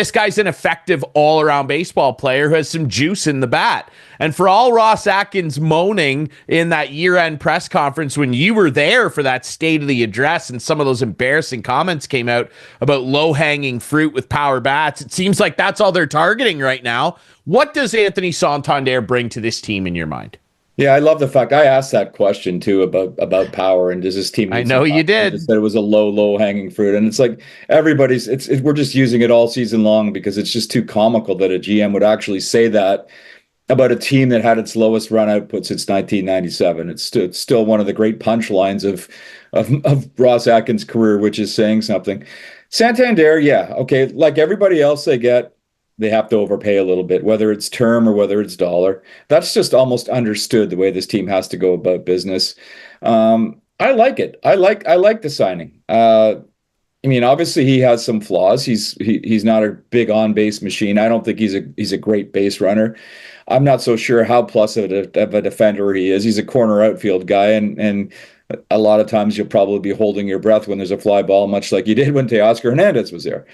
this guy's an effective all-around baseball player who has some juice in the bat. And for all Ross Atkins moaning in that year-end press conference when you were there for that State of the Address and some of those embarrassing comments came out about low-hanging fruit with power bats, it seems like that's all they're targeting right now. What does Anthony Santander bring to this team in your mind? Yeah, I love the fact I asked that question too about power and does this team I need some know power? you They just did. said it was a low hanging fruit, and it's like we're just using it all season long because it's just too comical that a GM would actually say that about a team that had its lowest run output since 1997. It's still one of the great punchlines of Ross Atkins' career, which is saying something. Santander, yeah, okay, like everybody else, they have to overpay a little bit, whether it's term or whether it's dollar. That's just almost understood the way this team has to go about business. I like it. I like the signing. I mean, obviously he has some flaws. He's not a big on base machine. I don't think he's a great base runner. I'm not so sure how plus of a defender he is. He's a corner outfield guy, and a lot of times you'll probably be holding your breath when there's a fly ball, much like you did when Teoscar Hernandez was there.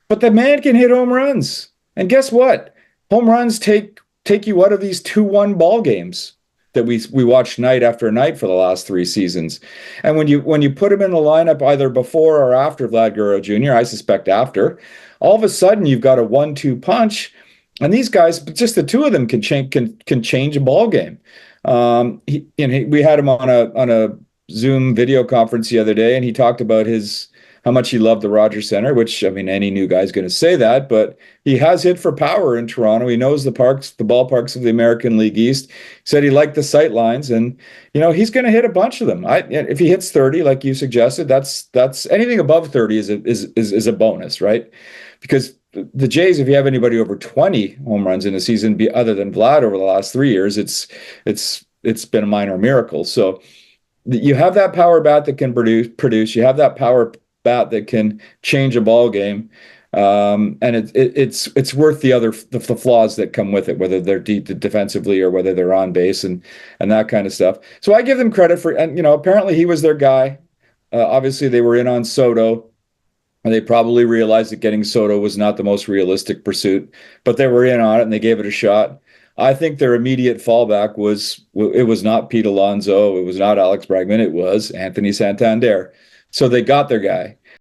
But the man can hit home runs. And guess what? Home runs take you out of these 2-1 ball games that we watched night after night for the last 3 seasons. And when you put him in the lineup either before or after Vlad Guerrero Jr., I suspect after, all of a sudden you've got a 1-2 punch, and these guys, just the two of them can change a ball game. We had him on a Zoom video conference the other day, and he talked about his how much he loved the Rogers Center, which, I mean, any new guy's going to say that, but he has hit for power in Toronto. He knows the ballparks of the American League East. He said he liked the sight lines, and he's going to hit a bunch of them. If he hits 30, like you suggested, that's anything above 30 is a bonus, right? Because the Jays, if you have anybody over 20 home runs in a season, other than Vlad over the last 3 years, it's been a minor miracle. So you have that power bat that can produce. You have that power bat that can change a ball game, and it's worth the flaws that come with it, whether they're deep defensively or whether they're on base and that kind of stuff. So I give them credit for, and apparently he was their guy. Obviously they were in on Soto, and they probably realized that getting Soto was not the most realistic pursuit, but they were in on it and they gave it a shot. I think their immediate fallback was not Pete Alonso, it was not Alex Bregman, it was Anthony Santander. So they got their guy.